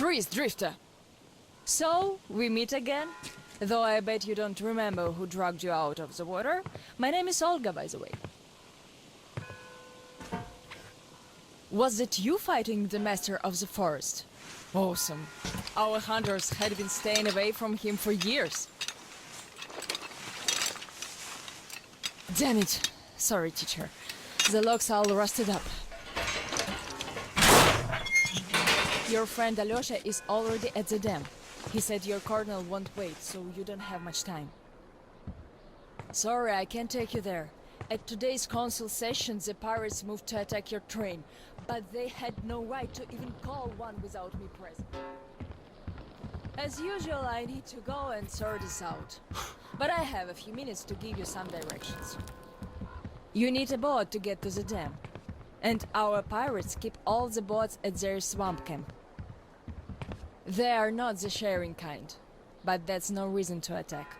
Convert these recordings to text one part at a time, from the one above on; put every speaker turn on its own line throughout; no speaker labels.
Freeze, Drifter! So, we meet again? Though I bet you don't remember who dragged you out of the water. My name is Olga, by the way. Was it you fighting the Master of the Forest? Awesome. Our hunters had been staying away from him for years. Damn it. Sorry, teacher. The logs all rusted up. Your friend Alyosha is already at the dam. He said your colonel won't wait, so you don't have much time. Sorry, I can't take you there. At today's council session, the pirates moved to attack your train, but they had no right to even call one without me present. As usual, I need to go and sort this out. But I have a few minutes to give you some directions. You need a boat to get to the dam. And our pirates keep all the boats at their swamp camp. They are not the sharing kind, but that's no reason to attack.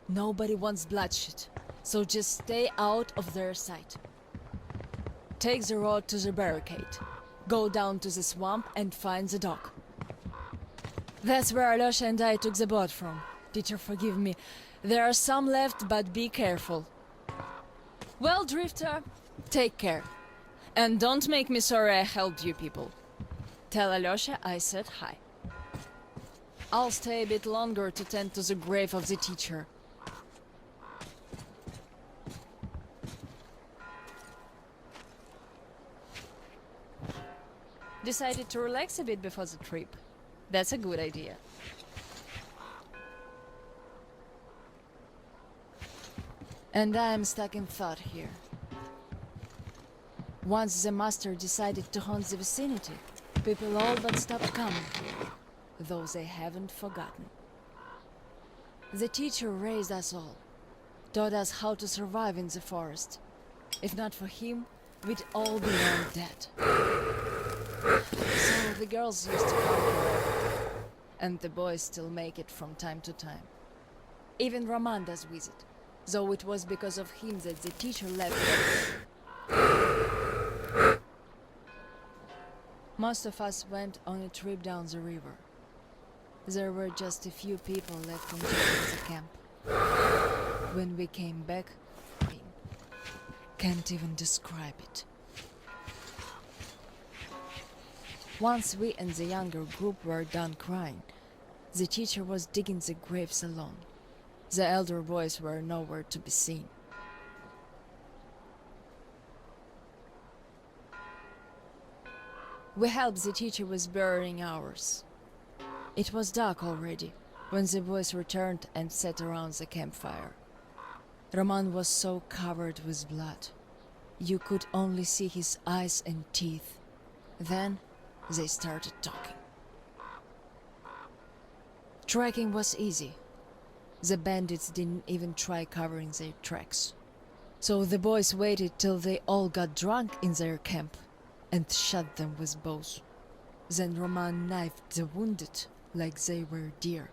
Nobody wants bloodshed, so just stay out of their sight. Take the road to the barricade. Go down to the swamp and find the dock. That's where Alyosha and I took the boat from. Teacher, forgive me. There are some left, but be careful. Well, Drifter, take care. And don't make me sorry I helped you people. Tell Alyosha I said hi. I'll stay a bit longer to tend to the grave of the teacher. Decided to relax a bit before the trip. That's a good idea. And I'm stuck in thought here. Once the master decided to haunt the vicinity, people all but stopped coming here, though they haven't forgotten. The teacher raised us all, taught us how to survive in the forest. If not for him, we'd all be long dead. So the girls used to come here, and the boys still make it from time to time. Even Roman does visit, though it was because of him that the teacher left. Most of us went on a trip down the river. There were just a few people left in the camp. When we came back, can't even describe it. Once we and the younger group were done crying, the teacher was digging the graves alone. The elder boys were nowhere to be seen. We helped the teacher with burying ours. It was dark already when the boys returned and sat around the campfire. Roman was so covered with blood. You could only see his eyes and teeth. Then they started talking. Tracking was easy. The bandits didn't even try covering their tracks. So the boys waited till they all got drunk in their camp and shot them with bows. Then Roman knifed the wounded like they were deer.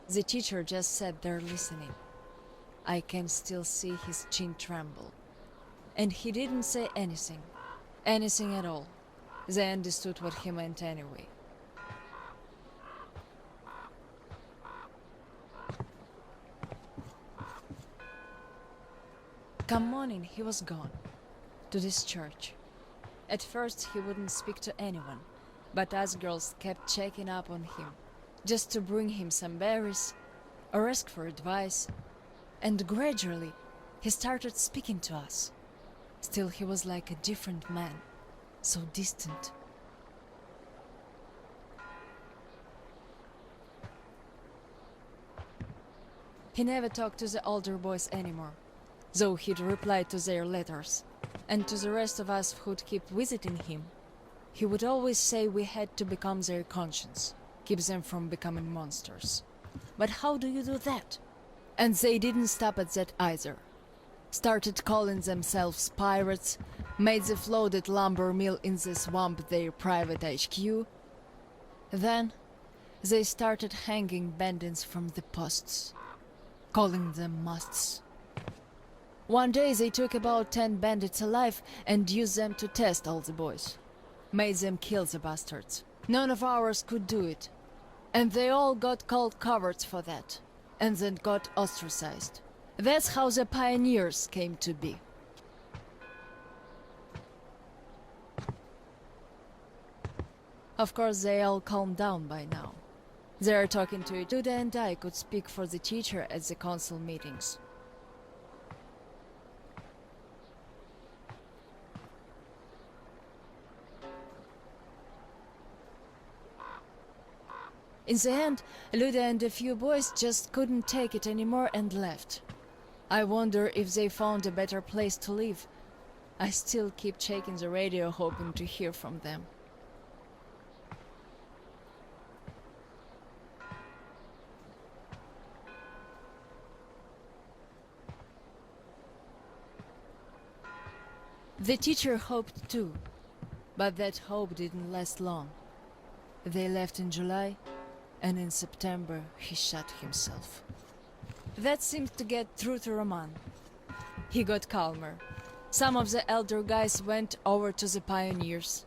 The teacher just sat there listening. I can still see his chin tremble. And he didn't say anything. Anything at all. They understood what he meant anyway. Come morning, he was gone. To this church. At first he wouldn't speak to anyone, but us girls kept checking up on him, just to bring him some berries, or ask for advice, and gradually he started speaking to us. Still he was like a different man, so distant. He never talked to the older boys anymore, though he'd reply to their letters. And to the rest of us who'd keep visiting him, he would always say we had to become their conscience, keep them from becoming monsters. But how do you do that? And they didn't stop at that either. Started calling themselves pirates, made the floated lumber mill in the swamp their private HQ. Then they started hanging bandits from the posts, calling them masts. One day they took about 10 bandits alive and used them to test all the boys. Made them kill the bastards. None of ours could do it. And they all got called cowards for that. And then got ostracized. That's how the pioneers came to be. Of course, they all calmed down by now. They are talking to each other. Luda and I could speak for the teacher at the council meetings. In the end, Luda and a few boys just couldn't take it anymore and left. I wonder if they found a better place to live. I still keep checking the radio hoping to hear from them. The teacher hoped too, but that hope didn't last long. They left in July, and in September he shot himself. That seemed to get through to Roman. He got calmer. Some of the elder guys went over to the pioneers.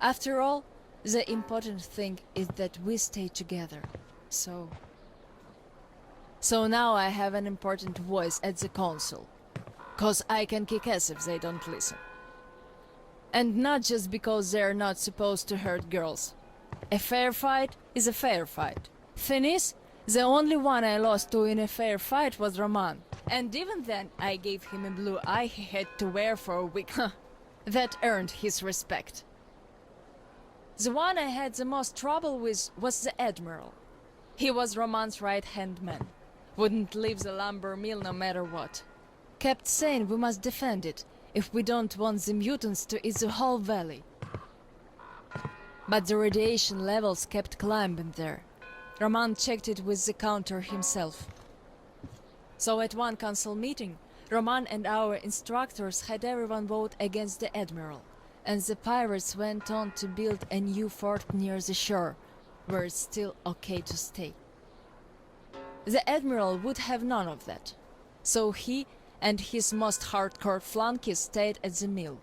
After all, the important thing is that we stay together. So now I have an important voice at the council. 'Cause I can kick ass if they don't listen. And not just because they're not supposed to hurt girls. A fair fight is a fair fight. Thing is, the only one I lost to in a fair fight was Roman. And even then, I gave him a blue eye he had to wear for a week. That earned his respect. The one I had the most trouble with was the Admiral. He was Roman's right-hand man. Wouldn't leave the lumber mill no matter what. Kept saying we must defend it if we don't want the mutants to eat the whole valley. But the radiation levels kept climbing there. Roman checked it with the counter himself. So at one council meeting, Roman and our instructors had everyone vote against the Admiral, and the pirates went on to build a new fort near the shore, where it's still okay to stay. The Admiral would have none of that, so he and his most hardcore flunkies stayed at the mill.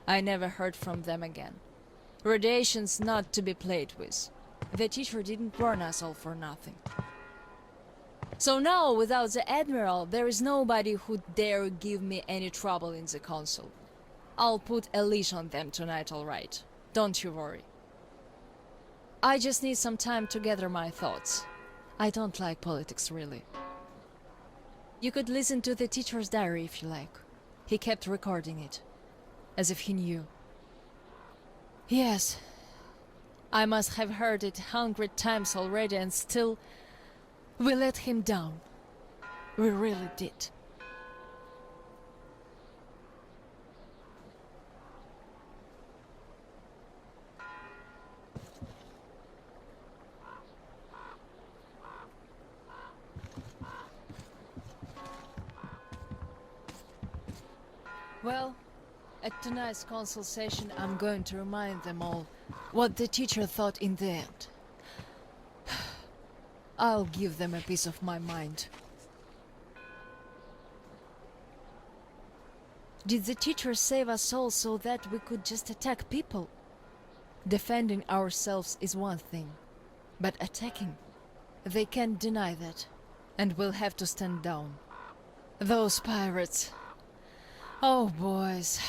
I never heard from them again. Radiation's not to be played with. The teacher didn't warn us all for nothing. So now, without the Admiral, there is nobody who'd dare give me any trouble in the council. I'll put a leash on them tonight, all right. Don't you worry. I just need some time to gather my thoughts. I don't like politics, really. You could listen to the teacher's diary if you like. He kept recording it, as if he knew. Yes, I must have heard it 100 times already, and still, we let him down. We really did. Well, at tonight's council session, I'm going to remind them all what the teacher thought in the end. I'll give them a piece of my mind. Did the teacher save us all so that we could just attack people? Defending ourselves is one thing, but attacking, they can't deny that, and we'll have to stand down. Those pirates... Oh, boys.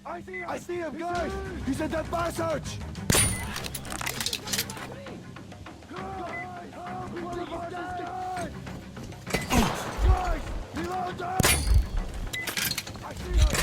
I see him, guys! He's in that passage! One of ours is dead! Guys! Reload them! I see her!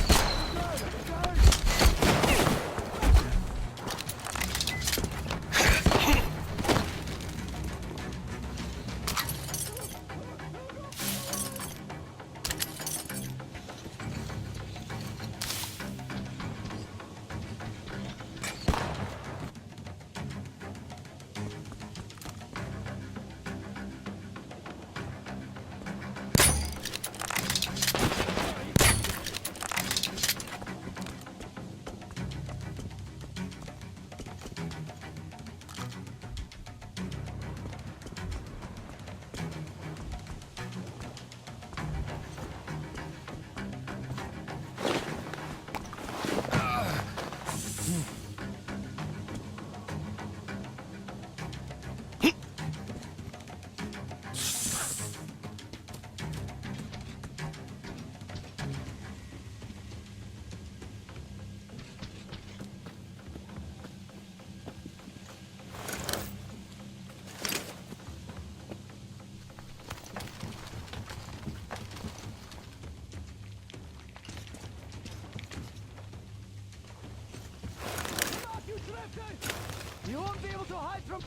You won't be able to hide from...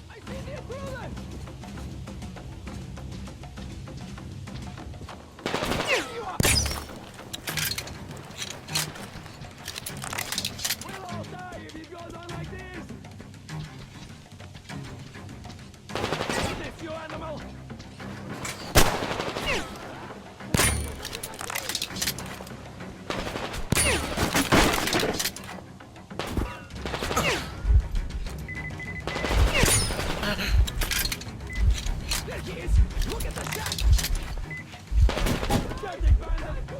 I see the intruder! We'll all die if it goes on like this! This, you animal! Look at the shot! Dirty bandit!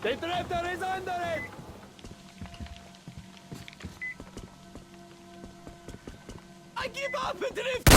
The traitor is under it! I give up, Drift!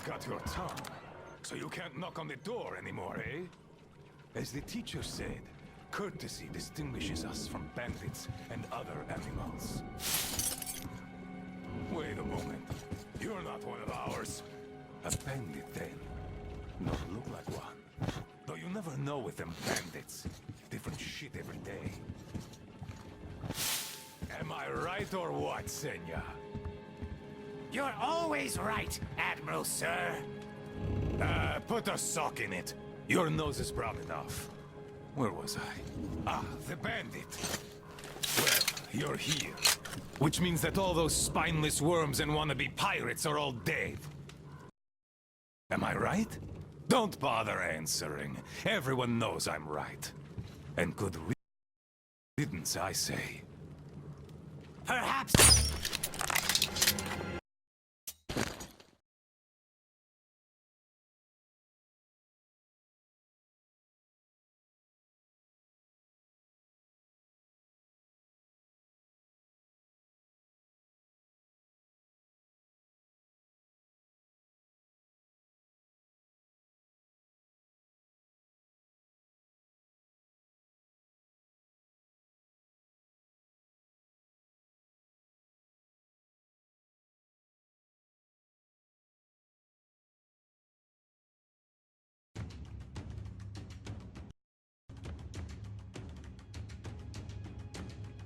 Got your tongue, so you can't knock on the door anymore, eh? As the teacher said, courtesy distinguishes us from bandits and other animals. Wait a moment. You're not one of ours. A bandit, then. Don't look like one. Though you never know with them bandits. Different shit every day. Am I right or what, Senya?
You're always right, Admiral, sir.
Put a sock in it. Your nose is brown enough. Where was I? Ah, the bandit. Well, you're here. Which means that all those spineless worms and wannabe pirates are all dead. Am I right? Don't bother answering. Everyone knows I'm right. And good riddance, I say.
Perhaps...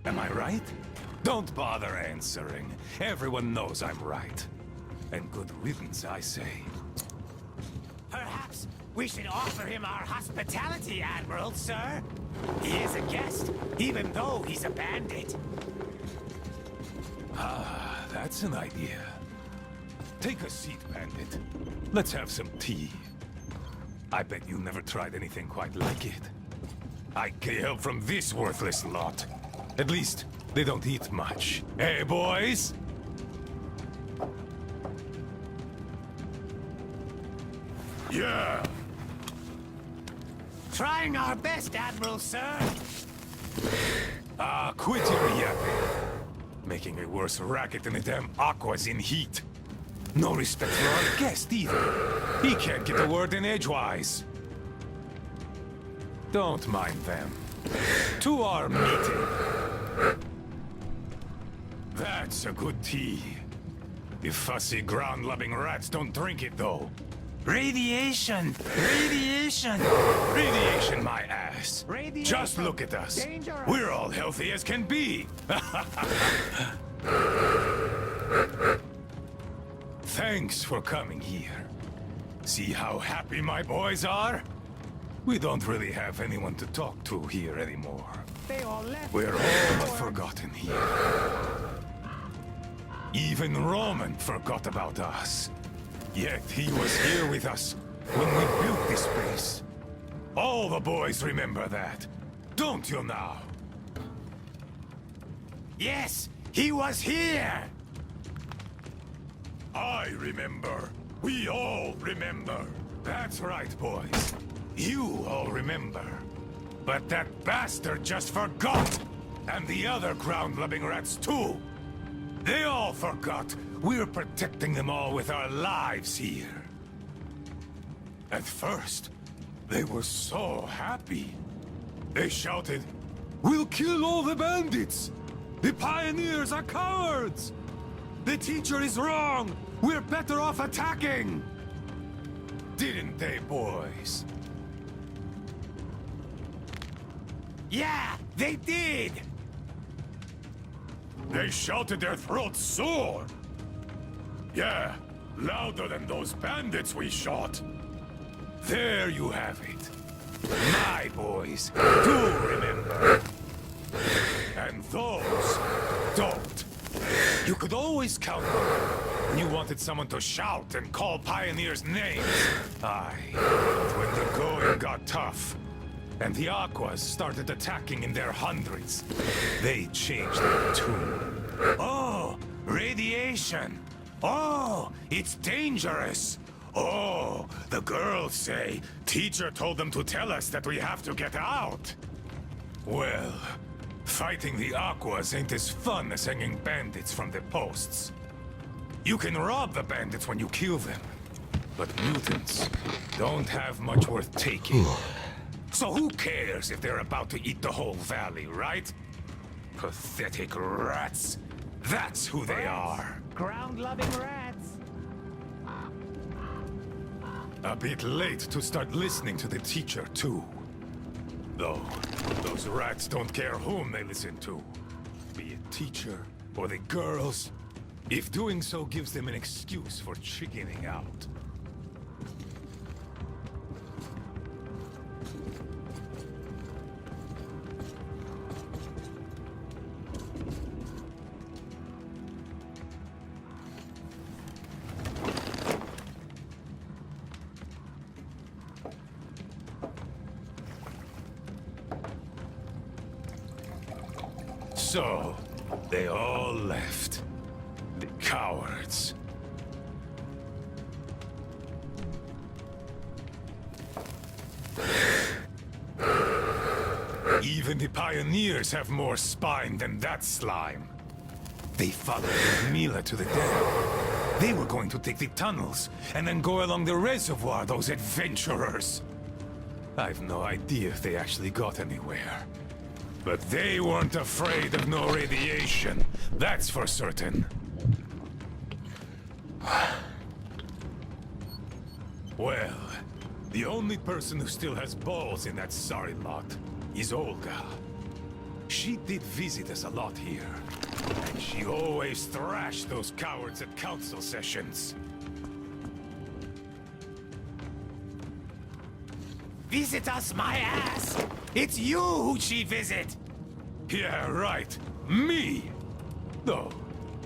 Am I right? Don't bother answering. Everyone knows I'm right. And good riddance, I say.
Perhaps we should offer him our hospitality, Admiral, sir. He is a guest, even though he's a bandit.
Ah, that's an idea. Take a seat, bandit. Let's have some tea. I bet you never tried anything quite like it. I get help from this worthless lot. At least, they don't eat much. Hey, boys? Yeah.
Trying our best, Admiral, sir.
Ah, quit your yapping. Making a worse racket than the damn Aqua's in heat. No respect for our guest either. He can't get a word in edgewise. Don't mind them. To our meeting. That's a good tea. You fussy ground-loving rats don't drink it, though.
Radiation! Radiation!
Radiation, my ass.
Radiation.
Just look at us.
Dangerous.
We're all healthy as can be. Thanks for coming here. See how happy my boys are? We don't really have anyone to talk to here anymore.
They all left.
We're all forgotten here. Even Roman forgot about us. Yet he was here with us when we built this place. All the boys remember that. Don't you now?
Yes, he was here!
I remember. We all remember. That's right, boys. You all remember. But that bastard just forgot! And the other ground-loving rats too! They all forgot we're protecting them all with our lives here. At first, they were so happy. They shouted, "We'll kill all the bandits! The pioneers are cowards! The teacher is wrong! We're better off attacking!" Didn't they, boys?
Yeah, they did!
They shouted their throats sore. Yeah, louder than those bandits we shot. There you have it. My boys do remember. And those don't. You could always count on them when you wanted someone to shout and call pioneers names. Aye, but when the going got tough, and the Aquas started attacking in their hundreds, they changed their tune.
Oh, radiation!
Oh, it's dangerous! Oh, the girls say teacher told them to tell us that we have to get out. Well, fighting the Aquas ain't as fun as hanging bandits from the posts. You can rob the bandits when you kill them, but mutants don't have much worth taking. So who cares if they're about to eat the whole valley, right? Pathetic rats. That's who they are.
Ground-loving rats!
A bit late to start listening to the teacher, too. Though, those rats don't care whom they listen to. Be it teacher or the girls, if doing so gives them an excuse for chickening out. So, they all left. The cowards. Even the pioneers have more spine than that slime. They followed Mila to the dam. They were going to take the tunnels, and then go along the reservoir, those adventurers. I've no idea if they actually got anywhere. But they weren't afraid of no radiation, that's for certain. Well, the only person who still has balls in that sorry lot is Olga. She did visit us a lot here, and she always thrashed those cowards at council sessions.
Visit us, my ass! It's you who she visit!
Yeah, right. Me! Though,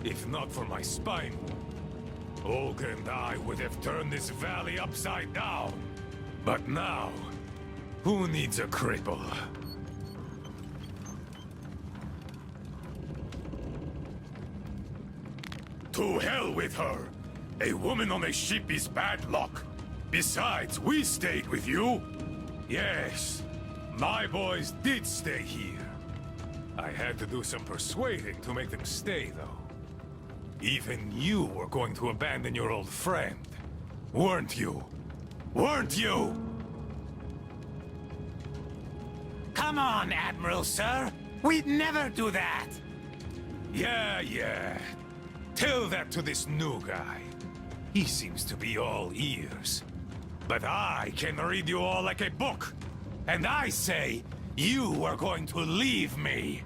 if not for my spine, Olga and I would have turned this valley upside down. But now, who needs a cripple? To hell with her! A woman on a ship is bad luck. Besides, we stayed with you. Yes, my boys did stay here. I had to do some persuading to make them stay, though. Even you were going to abandon your old friend, weren't you? Weren't you?
Come on, Admiral, sir. We'd never do that.
Yeah. Tell that to this new guy. He seems to be all ears. But I can read you all like a book. And I say, you are going to leave me.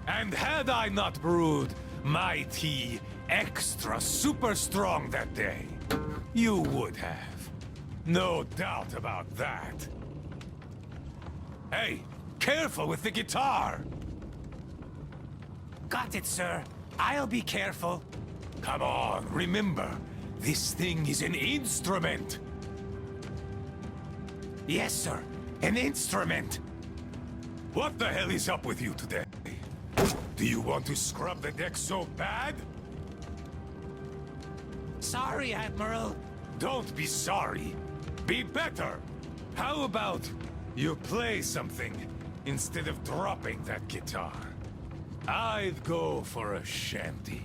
And had I not brewed my tea extra super strong that day, you would have. No doubt about that. Hey, careful with the guitar!
Got it, sir. I'll be careful.
Come on, remember, this thing is an instrument.
Yes, sir. An instrument.
What the hell is up with you today? Do you want to scrub the deck so bad?
Sorry, Admiral.
Don't be sorry. Be better. How about you play something instead of dropping that guitar? I'd go for a shanty.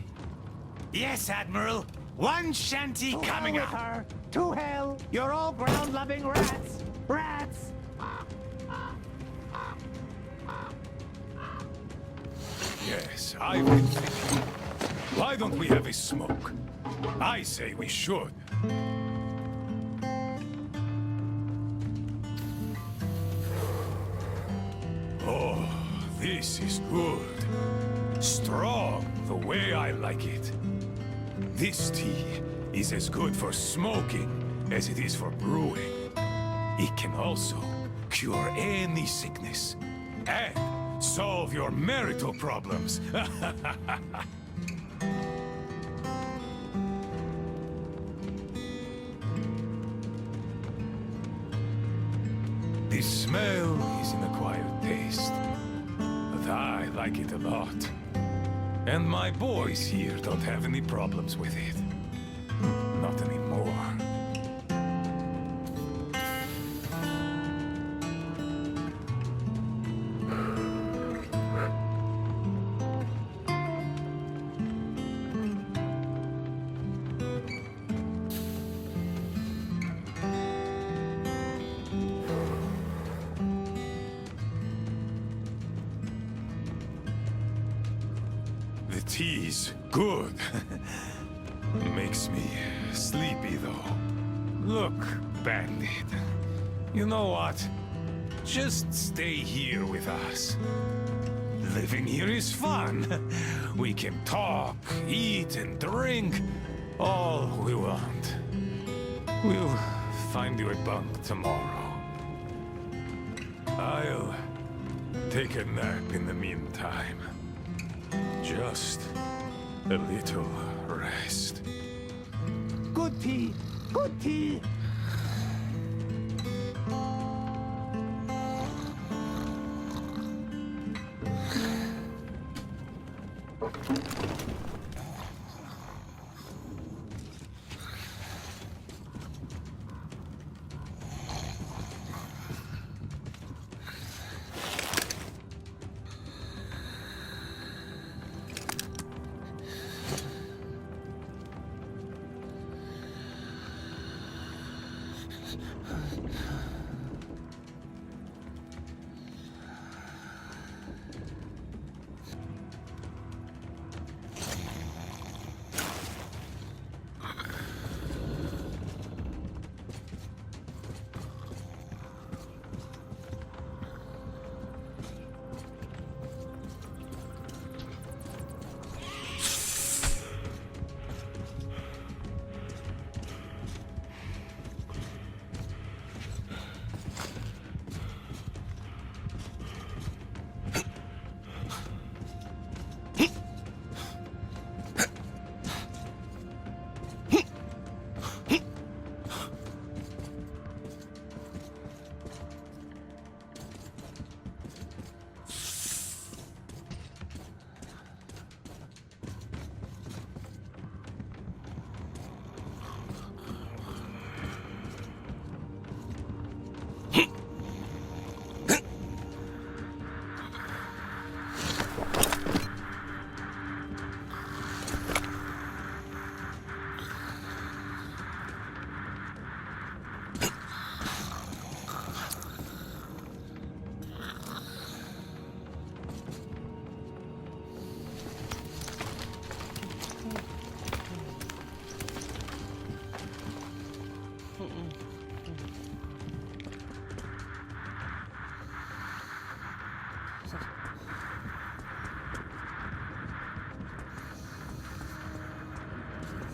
Yes, Admiral. One shanty coming up.
Her. To hell! You're all ground-loving rats! Rats!
Yes, I've been thinking. Why don't we have a smoke? I say we should. Oh, this is good. Strong, the way I like it. This tea is as good for smoking as it is for brewing. It can also cure any sickness and solve your marital problems. The smell is an acquired taste, but I like it a lot. And my boys here don't have any problems with it. Not anymore. The tea's good. Makes me sleepy, though. Look, Bandit. You know what? Just stay here with us. Living here is fun. We can talk, eat, and drink all we want. We'll find you a bunk tomorrow. I'll take a nap in the meantime. Just a little rest.
Good tea! Good tea!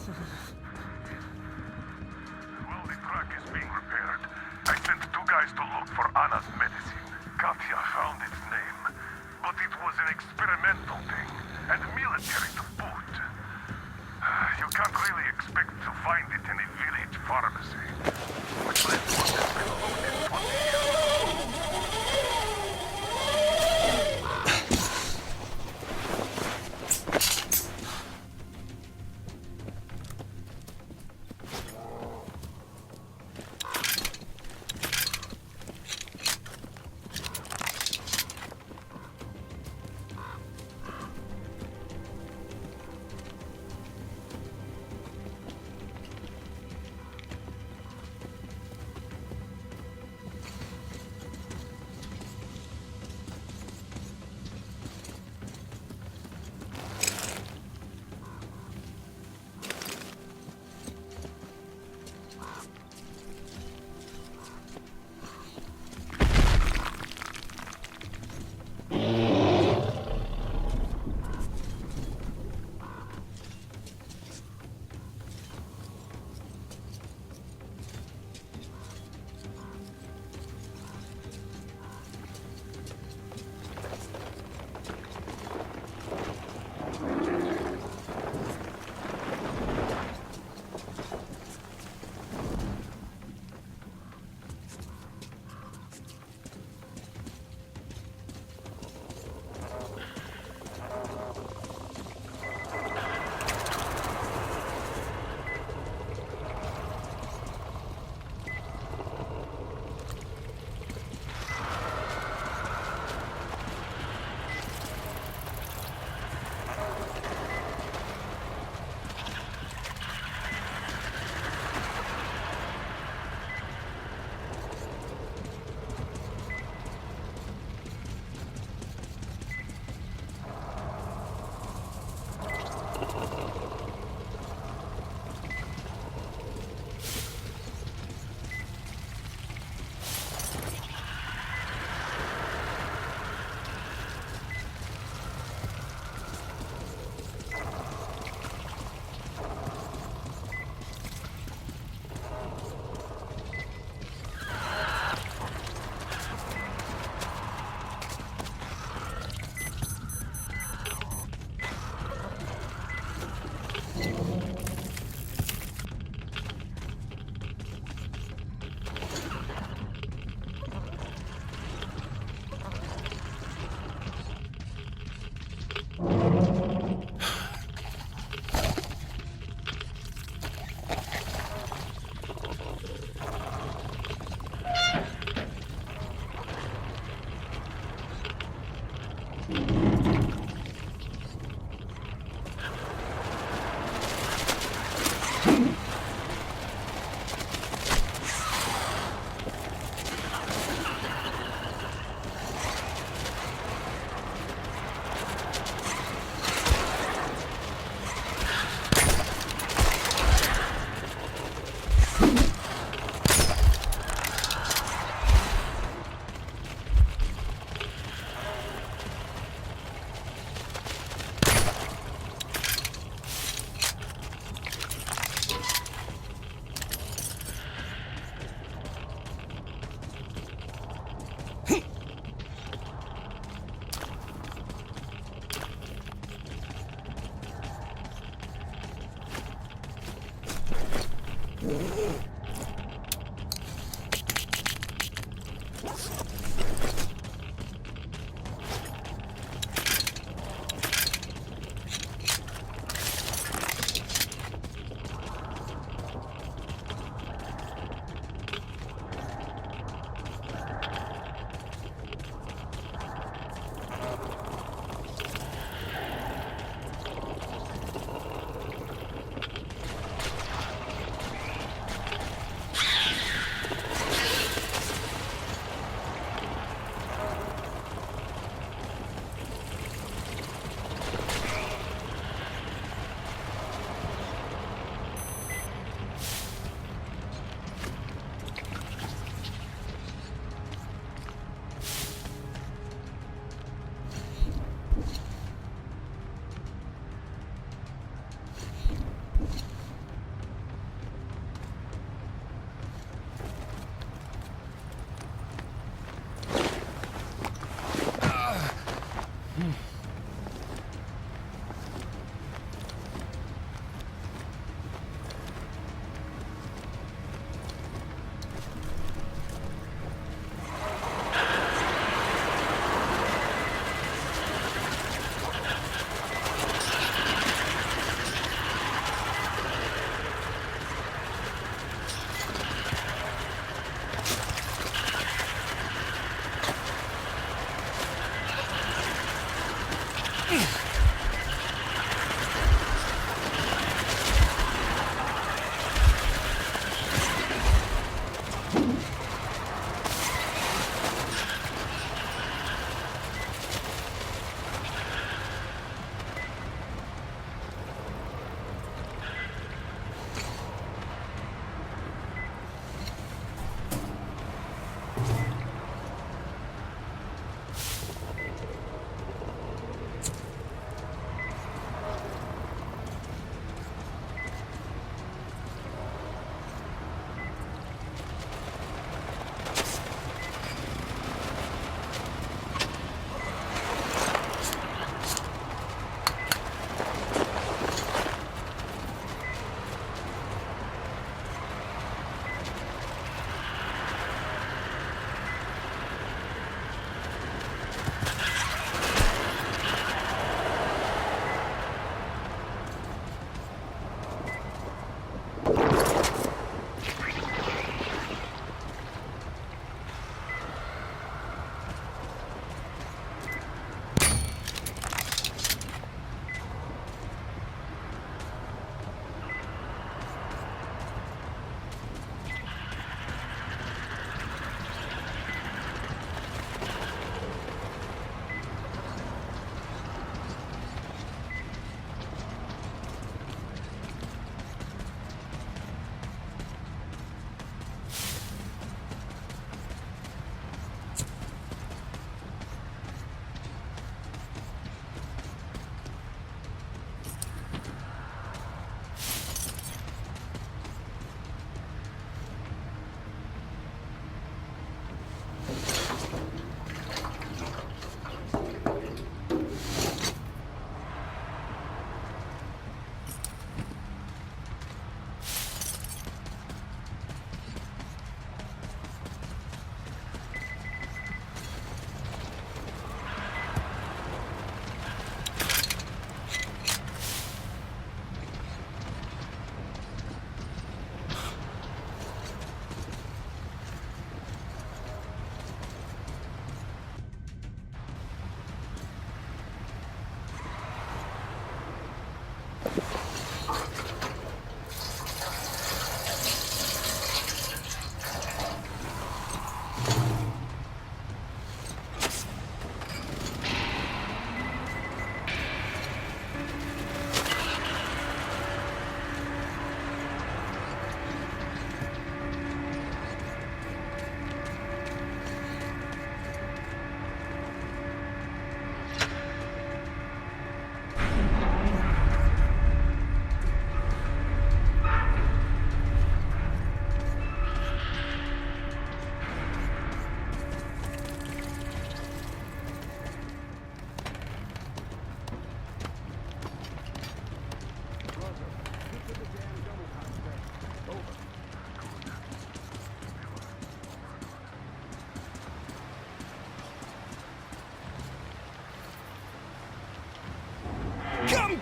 While the crack is being repaired, I sent 2 guys to look for Anna's medicine. Katya found its name, but it was an experimental thing, and military to boot. You can't really expect to find it in a village pharmacy, which left one that's been loaded 20 years.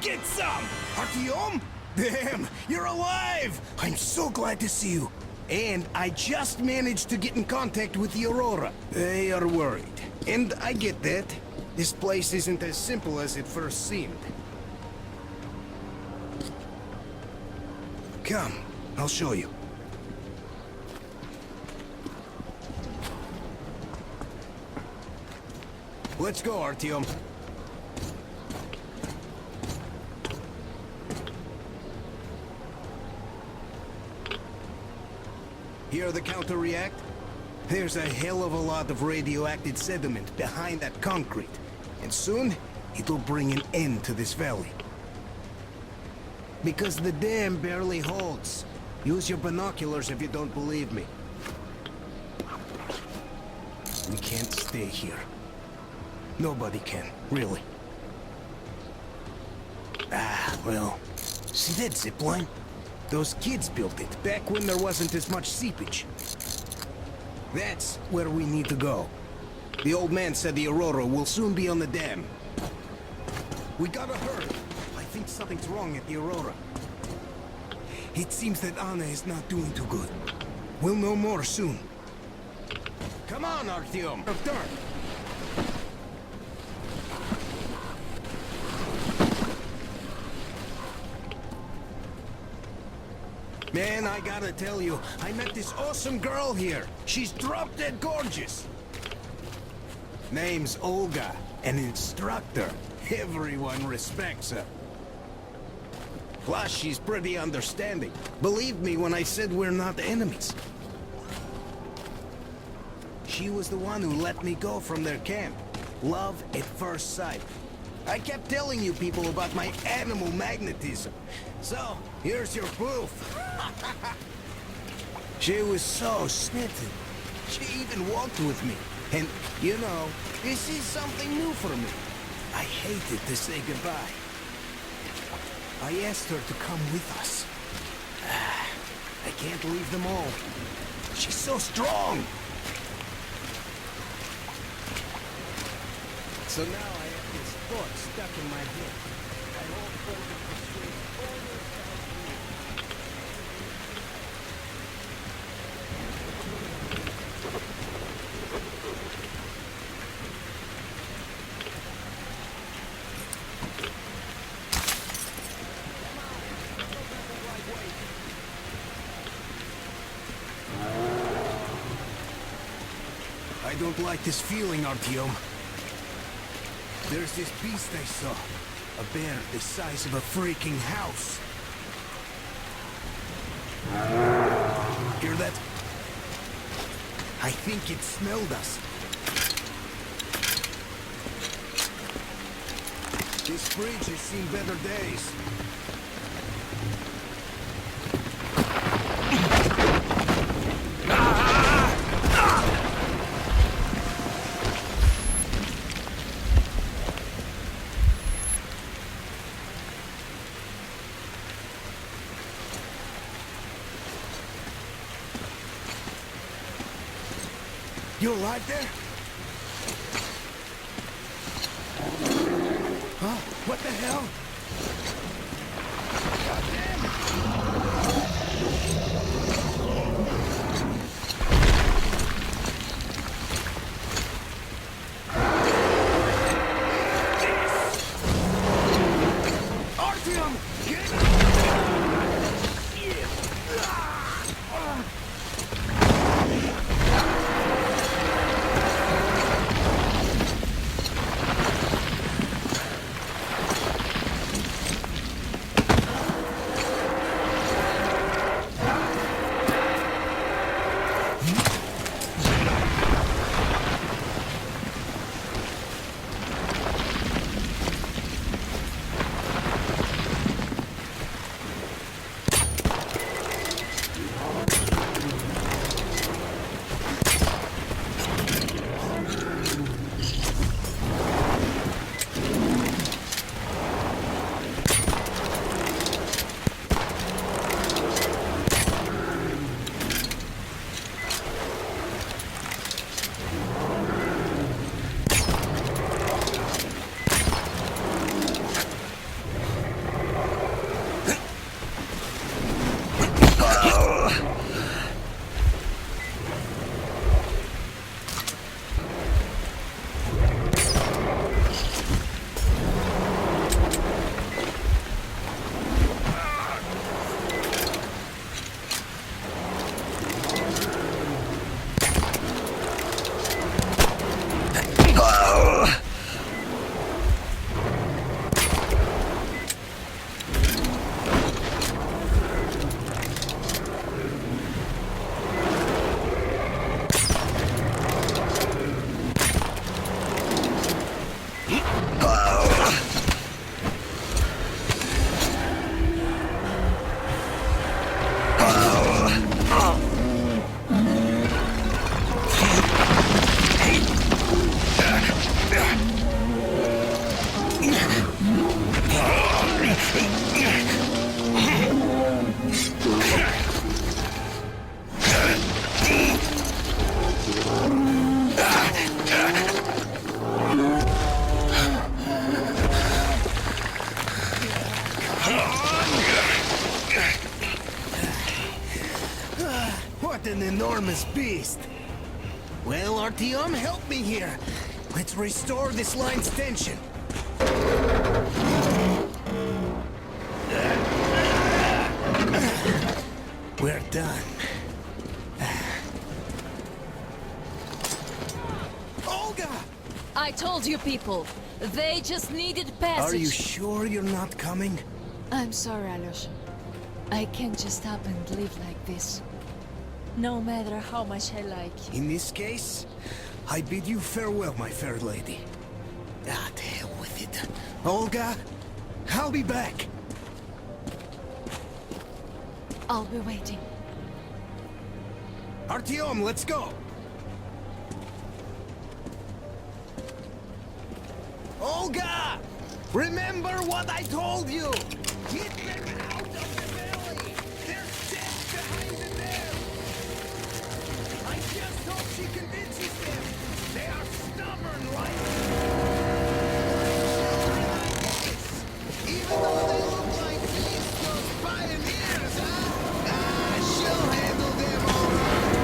get some! Artyom? Damn, you're alive! I'm so glad to see you. And I just managed to get in contact with the Aurora. They are worried. And I get that. This place isn't as simple as it first seemed. Come, I'll show you. Let's go, Artyom. Hear the counter react? There's a hell of a lot of radioactive sediment behind that concrete. And soon, it'll bring an end to this valley. Because the dam barely holds. Use your binoculars if you don't believe me. We can't stay here. Nobody can, really. Ah, well, see that zipline? Those kids built it back when there wasn't as much seepage. That's where we need to go. The old man said the Aurora will soon be on the dam. We gotta hurry. I think something's wrong at the Aurora. It seems that Anna is not doing too good. We'll know more soon. Come on, Artyom. Turn. Man, I gotta tell you, I met this awesome girl here. She's drop-dead gorgeous. Name's Olga, an instructor. Everyone respects her. Plus, she's pretty understanding. Believe me when I said we're not enemies. She was the one who let me go from their camp. Love at first sight. I kept telling you people about my animal magnetism. So, here's your proof. She was so smitten. She even walked with me. And, you know, this is something new for me. I hated to say goodbye. I asked her to come with us. I can't leave them all. She's so strong. So now I have this thought stuck in my head. I hope for the persuade others to help me. I don't like this feeling, Artyom. There's this beast I saw. A bear the size of a freaking house. Hear that? I think it smelled us. This bridge has seen better days. You alive there? Huh? What the hell? Artyom, get out! What an enormous beast! Well, Artyom, help me here. Let's restore this line's tension. We're done. Olga!
I told you people, they just needed passage.
Are you sure you're not coming?
I'm sorry, Alyosha. I can't just up and live like this. No matter how much I like you.
In this case, I bid you farewell, my fair lady. Ah, to hell with it. Olga, I'll be back.
I'll be waiting.
Artyom, let's go! Olga! Remember what I told you! Get them out of the valley! There's death behind the dam! I just hope she convinces them! They are stubborn like... Even though they look like East Coast pioneers, huh? Ah, she'll handle them all right!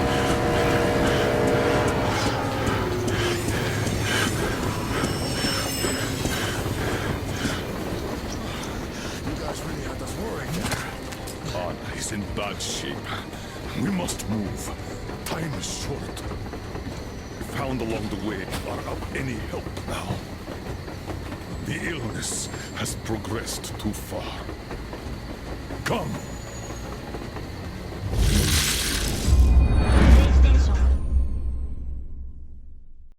You guys really had us worried.
Anna is in bad shape. We must move. Time is short. We found along the way are of any help now. The illness has progressed too far. Come.